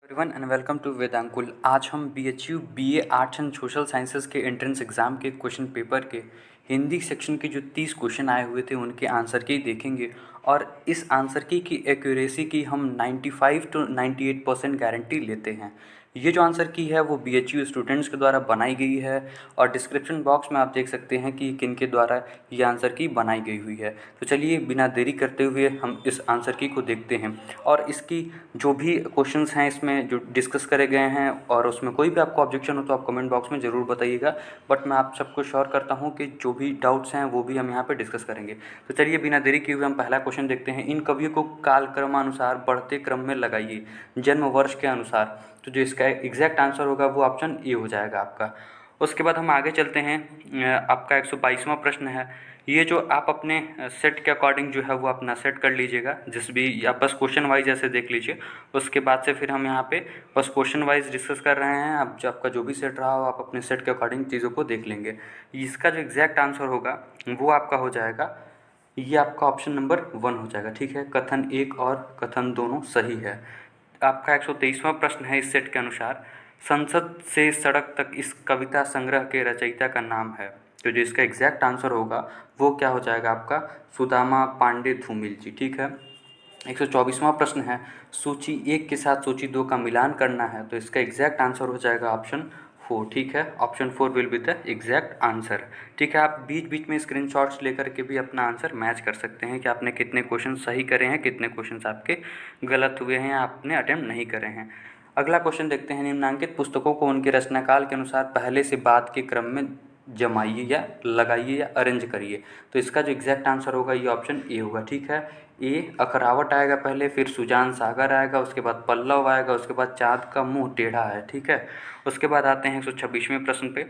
Everyone and welcome to Vedankul. आज हम BHU BA arts and social sciences के entrance exam के क्वेश्चन पेपर के हिंदी सेक्शन के जो 30 क्वेश्चन आए हुए थे उनके आंसर की देखेंगे और इस आंसर की एक्यूरेसी की हम 95 to 98% गारंटी लेते हैं। ये जो आंसर की है वो BHU स्टूडेंट्स के द्वारा बनाई गई है और डिस्क्रिप्शन बॉक्स में आप देख सकते हैं कि किन के द्वारा ये आंसर की बनाई गई हुई है। तो चलिए बिना देरी करते हुए हम इस आंसर की को देखते हैं और इसकी जो भी क्वेश्चंस हैं इसमें जो डिस्कस करे गए हैं और उसमें कोई भी आपको ऑब्जेक्शन हो तो आप कमेंट बॉक्स में ज़रूर बताइएगा। बट मैं आप सबको श्योर करता हूं कि जो भी डाउट्स हैं वो भी हम यहाँ पे डिस्कस करेंगे। तो चलिए बिना देरी किए हुए हम पहला क्वेश्चन देखते हैं। इन कवियों को कालक्रमानुसार बढ़ते क्रम में लगाइए जन्म वर्ष के अनुसार। तो जो इसका एग्जैक्ट आंसर होगा वो ऑप्शन ए हो जाएगा आपका। उसके बाद हम आगे चलते हैं। आपका 122वां प्रश्न है। ये जो आप अपने सेट के अकॉर्डिंग जो है वो अपना सेट कर लीजिएगा, जिस भी या बस क्वेश्चन वाइज ऐसे देख लीजिए। उसके बाद से फिर हम यहाँ पे बस क्वेश्चन वाइज डिस्कस कर रहे हैं। अब जो आपका जो भी सेट रहा हो आप अपने सेट के अकॉर्डिंग चीज़ों को देख लेंगे। इसका जो एग्जैक्ट आंसर होगा वो आपका हो जाएगा, ये आपका ऑप्शन नंबर 1 हो जाएगा। ठीक है, कथन 1 और कथन दोनों सही है। आपका 123वां प्रश्न है इस सेट के अनुसार, संसद से सड़क तक इस कविता संग्रह के रचयिता का नाम है। तो जो इसका एग्जैक्ट आंसर होगा वो क्या हो जाएगा आपका, सुदामा पांडे धूमिल जी। ठीक है, 124वां प्रश्न है, सूची 1 के साथ सूची 2 का मिलान करना है। तो इसका एग्जैक्ट आंसर हो जाएगा ऑप्शन 4। ठीक है, option 4 will be the exact answer. ठीक है, आप बीच बीच में स्क्रीनशॉट्स लेकर के भी अपना आंसर मैच कर सकते हैं कि आपने कितने क्वेश्चन सही करे हैं, कितने क्वेश्चन आपके गलत हुए हैं, आपने अटेम्प्ट नहीं करे हैं। अगला क्वेश्चन देखते हैं। निम्नांकित पुस्तकों को उनके रचनाकाल के अनुसार पहले से बाद के क्रम में जमाइए या लगाइए या अरेंज करिए। तो इसका जो एग्जैक्ट आंसर होगा ये ऑप्शन ए होगा। ठीक है, ए अखरावट आएगा पहले, फिर सुजान सागर आएगा, उसके बाद पल्लव आएगा, उसके बाद चाँद का मुंह टेढ़ा है। ठीक है, उसके बाद आते हैं 126वें प्रश्न पे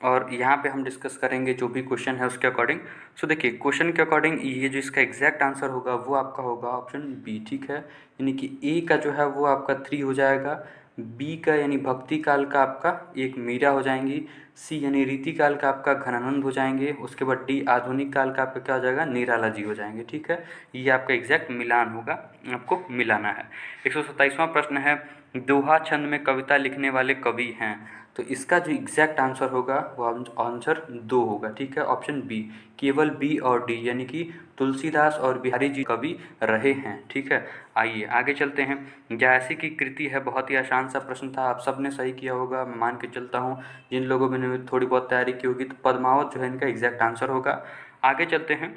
और यहाँ पे हम डिस्कस करेंगे जो भी क्वेश्चन है उसके अकॉर्डिंग। सो देखिए क्वेश्चन के अकॉर्डिंग ये जो इसका एग्जैक्ट आंसर होगा वो आपका होगा ऑप्शन बी। ठीक है, यानी कि ए का जो है वो आपका 3 हो जाएगा, बी का यानी भक्ति काल का आपका एक मीरा हो जाएंगी, सी यानी रीति काल का आपका घनानंद हो जाएंगे, उसके बाद डी आधुनिक काल का आपका क्या हो जाएगा, निराला जी हो जाएंगे। ठीक है, ये आपका एग्जैक्ट मिलान होगा, आपको मिलाना है। 127वां प्रश्न है, दोहा छंद में कविता लिखने वाले कवि हैं। तो इसका जो एग्जैक्ट आंसर होगा वो आंसर 2 होगा। ठीक है, ऑप्शन बी, केवल बी और डी यानी कि तुलसीदास और बिहारी जी कवि रहे हैं। ठीक है, आइए आगे चलते हैं। जायसी की कृति है, बहुत ही आसान सा प्रश्न था, आप सब ने सही किया होगा मैं मान के चलता हूँ। जिन लोगों ने थोड़ी बहुत तैयारी की होगी तो पद्मावत जो है इनका एग्जैक्ट आंसर होगा। आगे चलते हैं।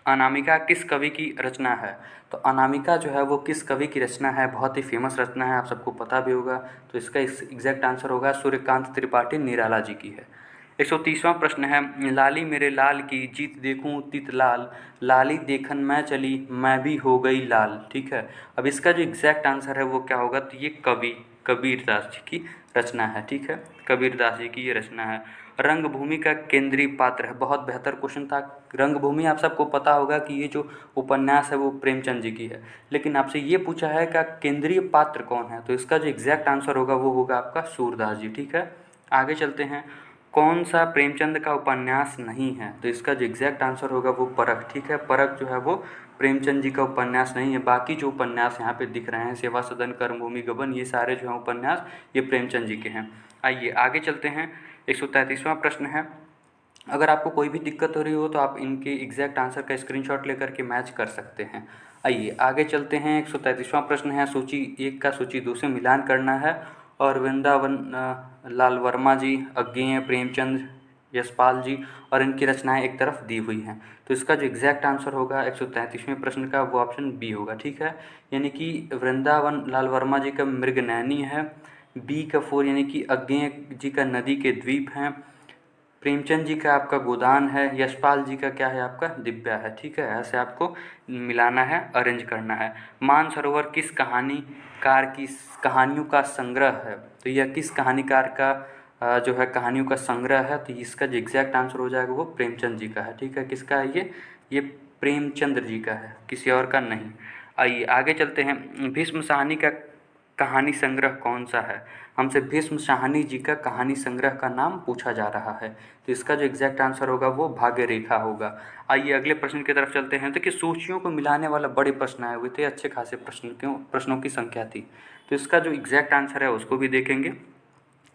अनामिका किस कवि की रचना है। तो अनामिका जो है वो किस कवि की रचना है, बहुत ही फेमस रचना है, आप सबको पता भी होगा। तो इसका एग्जैक्ट आंसर होगा सूर्यकांत त्रिपाठी निराला जी की है। 130वां प्रश्न है, लाली मेरे लाल की जीत देखूं तित लाल, लाली देखन मैं चली मैं भी हो गई लाल। ठीक है, अब इसका जो एग्जैक्ट आंसर है वो क्या होगा, तो ये कवि कबीरदास जी की रचना है। ठीक है, कबीरदास जी की ये रचना है। रंगभूमि का केंद्रीय पात्र है, बहुत बेहतर क्वेश्चन था। रंगभूमि आप सबको पता होगा कि ये जो उपन्यास है वो प्रेमचंद जी की है, लेकिन आपसे ये पूछा है कि केंद्रीय पात्र कौन है। तो इसका जो एग्जैक्ट आंसर होगा वो होगा आपका सूरदास जी। ठीक है, आगे चलते हैं। कौन सा प्रेमचंद का उपन्यास नहीं है। तो इसका जो एग्जैक्ट आंसर होगा वो परख। ठीक है, परख जो है वो प्रेमचंद जी का उपन्यास नहीं है। बाकी जो उपन्यास यहाँ पे दिख रहे हैं, सेवा सदन, कर्मभूमि, गबन, ये सारे जो हैं उपन्यास ये प्रेमचंद जी के हैं। आइए आगे चलते हैं। 133वां प्रश्न है, अगर आपको कोई भी दिक्कत हो रही हो तो आप इनके एग्जैक्ट आंसर का स्क्रीनशॉट लेकर के मैच कर सकते हैं। आइए आगे चलते हैं। 133वां प्रश्न है, सूची 1 का सूची 2 से मिलान करना है और वृंदावन लाल वर्मा जी, अज्ञेय, प्रेमचंद, यशपाल जी और इनकी रचनाएं एक तरफ दी हुई हैं। तो इसका जो एग्जैक्ट आंसर होगा 133वें प्रश्न का वो ऑप्शन बी होगा। ठीक है, यानी कि वृंदावन लाल वर्मा जी का मृगनयनी है, बी का 4 यानी कि अज्ञेय जी का नदी के द्वीप हैं, प्रेमचंद जी का आपका गोदान है, यशपाल जी का क्या है आपका दिव्या है। ठीक है, ऐसे आपको मिलाना है, अरेंज करना है। मानसरोवर किस कहानीकार की कहानियों का संग्रह है। तो यह किस कहानीकार का जो है कहानियों का संग्रह है। तो इसका जो एग्जैक्ट आंसर हो जाएगा वो प्रेमचंद जी का है। ठीक है, किसका है ये प्रेमचंद्र जी का है, किसी और का नहीं। आइए आगे चलते हैं। भीष्म साहनी का कहानी संग्रह कौन सा है? हमसे भीष्म शाहनी जी का कहानी संग्रह का नाम पूछा जा रहा है, तो इसका जो एग्जैक्ट आंसर होगा वो भाग्य रेखा होगा। आइए अगले प्रश्न की तरफ चलते हैं। तो कि सूचियों को मिलाने वाला बड़े प्रश्न आए हुए थे, अच्छे खासे प्रश्नों की संख्या थी, तो इसका जो एग्जैक्ट आंसर है उसको भी देखेंगे।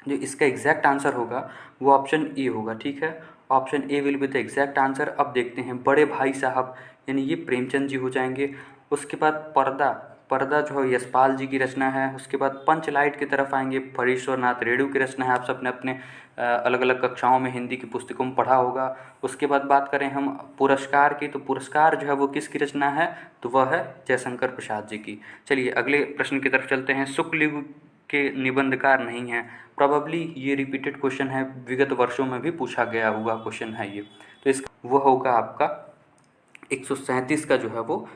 जो इसका एग्जैक्ट आंसर होगा वो ऑप्शन ए होगा, ठीक है। Option A will be the exact answer. अब देखते हैं बड़े भाई साहब, यानी ये प्रेमचंद जी हो जाएंगे। उसके बाद पर्दा, पर्दा जो है यशपाल जी की रचना है। उसके बाद पंचलाइट की तरफ आएंगे, फरीश्वरनाथ रेणु की रचना है। आप सबने अपने अलग अलग कक्षाओं में हिंदी की पुस्तकों में पढ़ा होगा। उसके बाद बात करें हम पुरस्कार की, तो पुरस्कार जो है वो किसकी रचना है? तो वह है जयशंकर प्रसाद जी की। चलिए अगले प्रश्न की तरफ चलते हैं। शुक्ल युग के निबंधकार नहीं हैं। प्रोबेबली ये रिपीटेड क्वेश्चन है, विगत वर्षों में भी पूछा गया हुआ क्वेश्चन है ये। तो इसका वो होगा आपका 137 का जो है वो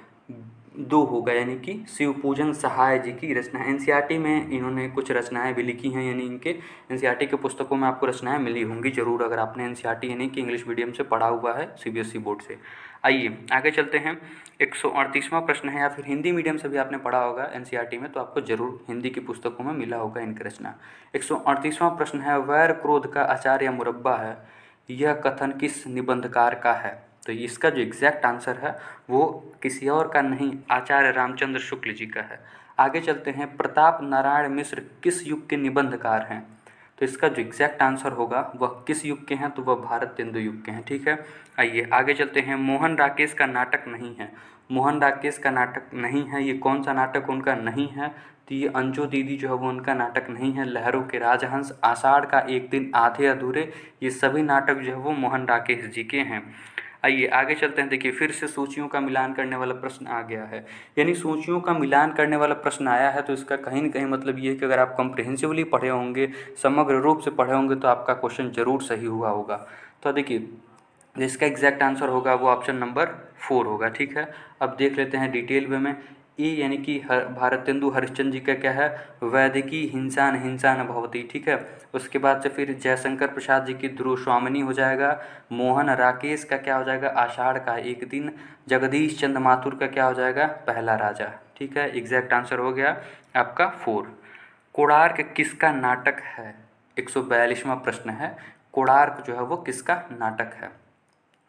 2 होगा, यानी कि शिवपूजन सहाय जी की रचना। एनसीईआरटी में इन्होंने कुछ रचनाएं भी लिखी हैं, यानी इनके एनसीईआरटी के पुस्तकों में आपको रचनाएं मिली होंगी ज़रूर, अगर आपने एनसीईआरटी यानी कि इंग्लिश मीडियम से पढ़ा हुआ है सीबीएसई बोर्ड से। आइए आगे चलते हैं। 138वां प्रश्न है, या फिर हिंदी मीडियम से भी आपने पढ़ा होगा एनसीईआरटी में, तो आपको जरूर हिंदी की पुस्तकों में मिला होगा इनकी रचना। 138वां प्रश्न है, वैर क्रोध का आचार या मुरब्बा है, यह कथन किस निबंधकार का है? तो इसका जो एग्जैक्ट आंसर है वो किसी और का नहीं, आचार्य रामचंद्र शुक्ल जी का है। आगे चलते हैं। प्रताप नारायण मिश्र किस युग के निबंधकार हैं? तो इसका जो एग्जैक्ट आंसर होगा वह किस युग के हैं? तो वह भारत तेंदु युग के हैं, ठीक है। आइए आगे चलते हैं। मोहन राकेश का नाटक नहीं है। मोहन राकेश का नाटक नहीं है, ये कौन सा नाटक उनका नहीं है? तो ये अंजू दीदी जो है वो उनका नाटक नहीं है। लहरों के राजहंस, आषाढ़ का एक दिन, आधे अधूरे, ये सभी नाटक जो है वो मोहन राकेश जी के हैं। आइए आगे चलते हैं। देखिए फिर से सूचियों का मिलान करने वाला प्रश्न आ गया है, यानी सूचियों का मिलान करने वाला प्रश्न आया है, तो इसका कहीं न कहीं मतलब ये है कि अगर आप कम्प्रिहेंसिवली पढ़े होंगे, समग्र रूप से पढ़े होंगे, तो आपका क्वेश्चन जरूर सही हुआ होगा। तो देखिए जिसका एग्जैक्ट आंसर होगा वो ऑप्शन नंबर 4 होगा, ठीक है। अब देख लेते हैं डिटेल वे में। ई यानी कि भारतेंदु हरिश्चंद्र जी का क्या है? वैदिकी हिंसा न हिंसा न भवती, ठीक है। उसके बाद से फिर जयशंकर प्रसाद जी की ध्रुव स्वामिनी हो जाएगा। मोहन राकेश का क्या हो जाएगा? आषाढ़ का एक दिन। जगदीश चंद्र माथुर का क्या हो जाएगा? पहला राजा, ठीक है। एग्जैक्ट आंसर हो गया आपका 4। कोणार्क किसका नाटक है? 142वां प्रश्न है, कोणार्क जो है वो किसका नाटक है?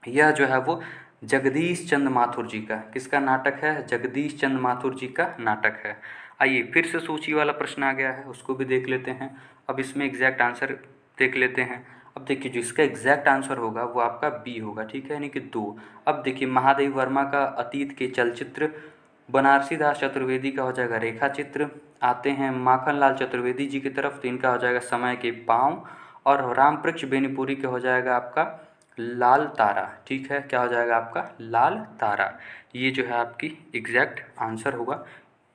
यह जो है वो जगदीश चंद्र माथुर जी का, किसका नाटक है? जगदीश चंद्र माथुर जी का नाटक है। आइए फिर से सूची वाला प्रश्न आ गया है, उसको भी देख लेते हैं। अब इसमें एग्जैक्ट आंसर देख लेते हैं। अब देखिए जो इसका एग्जैक्ट आंसर होगा वो आपका बी होगा, ठीक है, यानी कि 2। अब देखिए महादेव वर्मा का अतीत के चलचित्र, बनारसी दास चतुर्वेदी का हो जाएगा रेखा चित्र। आते हैं माखनलाल चतुर्वेदी जी की तरफ, तो इनका हो जाएगा समय के पाँव। और रामवृक्ष बेनीपुरी का हो जाएगा आपका लाल तारा, ठीक है। क्या हो जाएगा आपका? लाल तारा। ये जो है आपकी एग्जैक्ट आंसर होगा।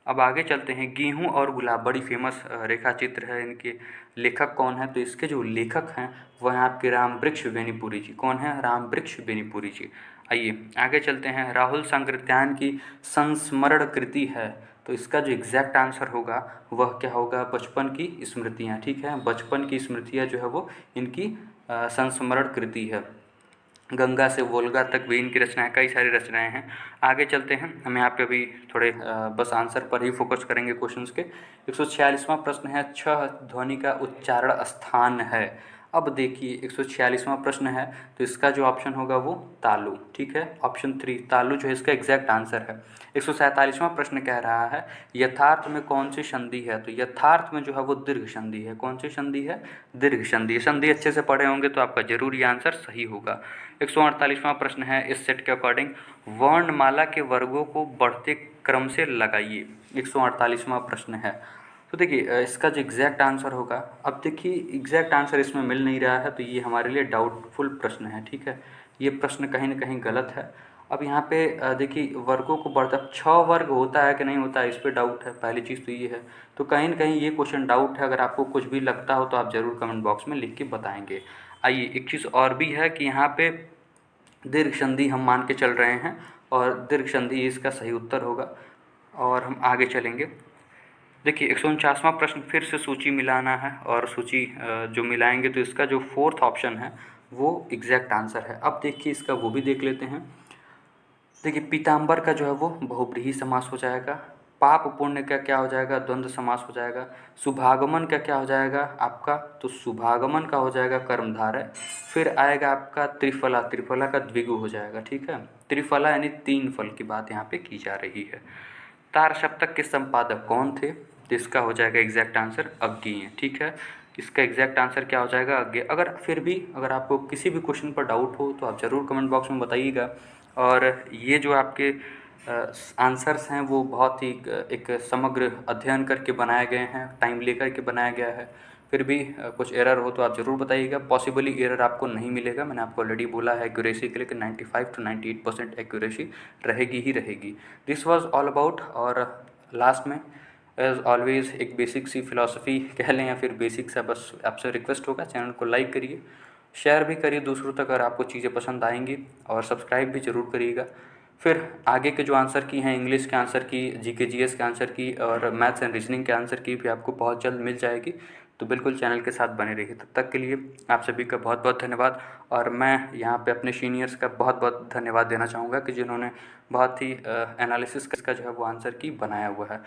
अब आगे चलते हैं। गेहूं और गुलाब बड़ी फेमस रेखा चित्र है, इनके लेखक कौन है? तो इसके जो लेखक हैं वह हैं आपके रामवृक्ष बेनीपुरी जी। कौन है? रामवृक्ष बेनीपुरी जी। आइए आगे चलते हैं। राहुल सांकृत्यायन की संस्मरण कृति है, तो इसका जो एग्जैक्ट आंसर होगा वह क्या होगा? बचपन की स्मृतियाँ, ठीक है। बचपन की स्मृतियाँ जो है वो इनकी संस्मरण कृति है। गंगा से वोल्गा तक भी इनकी रचनाएं, कई सारी रचनाएं हैं। आगे चलते हैं। हम यहाँ पे अभी थोड़े बस आंसर पर ही फोकस करेंगे क्वेश्चंस के। 146वां प्रश्न है, छह ध्वनि का उच्चारण स्थान है। अब देखिए 146वां प्रश्न है, तो इसका जो ऑप्शन होगा वो तालु, ठीक है। ऑप्शन 3 तालु जो है इसका एग्जैक्ट आंसर है। 147वां प्रश्न कह रहा है, यथार्थ में कौन सी संधि है? तो यथार्थ में जो है वो दीर्घ संधि है। कौन सी संधि है? दीर्घ संधि। संधि अच्छे से पढ़े होंगे तो आपका जरूर ये आंसर सही होगा। 148वां प्रश्न है, इस सेट के अकॉर्डिंग वर्णमाला के वर्गों को बढ़ते क्रम से लगाइए। 148वां प्रश्न है। तो देखिए इसका जो एग्जैक्ट आंसर होगा, अब देखिए एग्जैक्ट आंसर इसमें मिल नहीं रहा है, तो ये हमारे लिए डाउटफुल प्रश्न है, ठीक है। ये प्रश्न कहीं ना कहीं गलत है। अब यहाँ पे देखिए वर्गों को बढ़ता, 6 वर्ग होता है कि नहीं होता है, इस पर डाउट है। पहली चीज़ तो ये है, तो कहीं ना कहीं ये क्वेश्चन डाउट है। अगर आपको कुछ भी लगता हो तो आप ज़रूर कमेंट बॉक्स में लिख के बताएंगे। आइए एक चीज़ और भी है कि यहाँ पे दीर्घ संधि हम मान के चल रहे हैं, और दीर्घ संधि इसका सही उत्तर होगा। और हम आगे चलेंगे। देखिए 149वां प्रश्न, फिर से सूची मिलाना है, और सूची जो मिलाएंगे तो इसका जो 4th ऑप्शन है वो एग्जैक्ट आंसर है। अब देखिए इसका वो भी देख लेते हैं। देखिए पीताम्बर का जो है वो बहुब्रीहि समास हो जाएगा। पाप पुण्य का क्या हो जाएगा, द्वंद्व समास हो जाएगा। शुभागमन का क्या हो जाएगा आपका, तो शुभागमन का हो जाएगा कर्मधारय। फिर आएगा आपका त्रिफला, त्रिफला का द्विगु हो जाएगा, ठीक है। त्रिफला यानी 3 फल की बात यहाँ पे की जा रही है। तार सप्तक के संपादक कौन थे, तो इसका हो जाएगा एग्जैक्ट आंसर अज्ञेय, ठीक है। इसका एग्जैक्ट आंसर क्या हो जाएगा, अज्ञेय। अगर आपको किसी भी क्वेश्चन पर डाउट हो तो आप ज़रूर कमेंट बॉक्स में बताइएगा। और ये जो आपके आंसर्स हैं वो बहुत ही एक समग्र अध्ययन करके बनाए गए हैं, टाइम लेकर के बनाया गया है। फिर भी कुछ एरर हो तो आप ज़रूर बताइएगा। पॉसिबली एरर आपको नहीं मिलेगा, मैंने आपको ऑलरेडी बोला है एक्यूरेसी के लिए कि 95 to 98% एक्यूरेसी रहेगी ही रहेगी। This was all about. और लास्ट में एज ऑलवेज एक बेसिक सी फिलॉसफी कह लें या फिर बेसिक सा बस आपसे रिक्वेस्ट होगा, चैनल को लाइक करिए, शेयर भी करिए दूसरों तक अगर आपको चीज़ें पसंद आएंगी, और सब्सक्राइब भी ज़रूर करिएगा। फिर आगे के जो आंसर की हैं, इंग्लिश के आंसर की, जीके जीएस के आंसर की और मैथ्स एंड रीजनिंग के आंसर की भी आपको बहुत जल्द मिल जाएगी। तो बिल्कुल चैनल के साथ बने रहिए। तब तक के लिए आप सभी का बहुत बहुत धन्यवाद। और मैं यहाँ पे अपने सीनियर्स का बहुत बहुत धन्यवाद देना चाहूँगा कि जिन्होंने बहुत ही एनालिसिस का जो है वो आंसर की बनाया हुआ है।